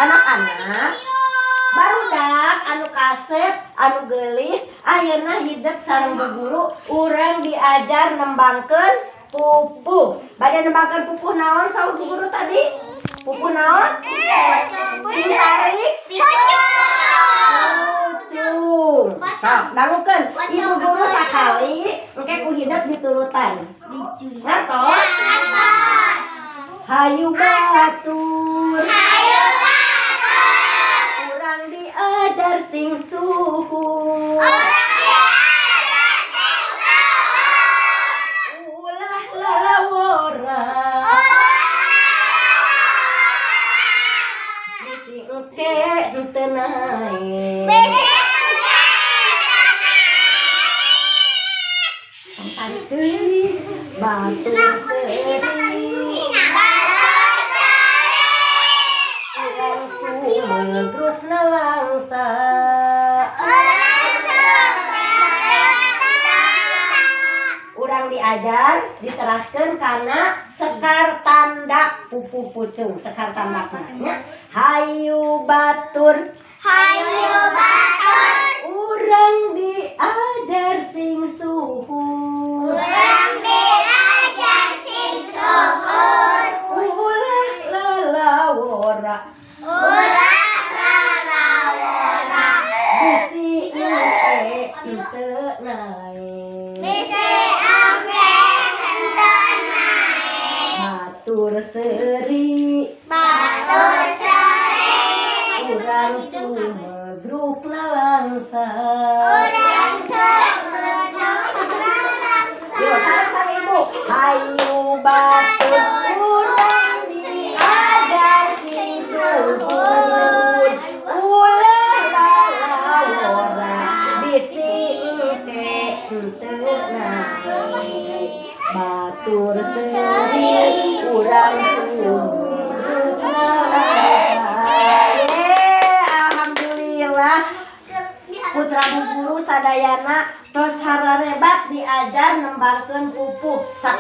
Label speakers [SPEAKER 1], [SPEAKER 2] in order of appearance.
[SPEAKER 1] anak-anak barudak anu kasep anu gelis ayeuna hidup sareng bu guru urang diajar nembangkeun pupuh. Bade nembangkeun pupuh naon saur bu guru tadi? Pupuh naon? Tarik pucung. Sok dangukeun ibu guru sakali engke ku hidup diturutan. Ngertos? Hayu batur. Urang diajar sing suhun. Ulah lalawora. Bisi engke henteu nae. Batur seri. Urang sumedrupna langsa. Urang diajar diteraskeun kana sekar tandak pupuh pucung. Sekar tandakna hayu batur. Urang diajar sing suhun. Ulah lalawora. Bisi engke henteu nae. Batur seri. Urang sumedrupna langsa. Yo sareng ibu. Hayu batur. Urang diajar sing suhun. Ulah lalawora. Bisi engke henteu nae. Batur seri. Urang sumedrupna langsa. Alhamdulillah putra bu guru sadayana tos hararebat diajar nembangkeun pupuh.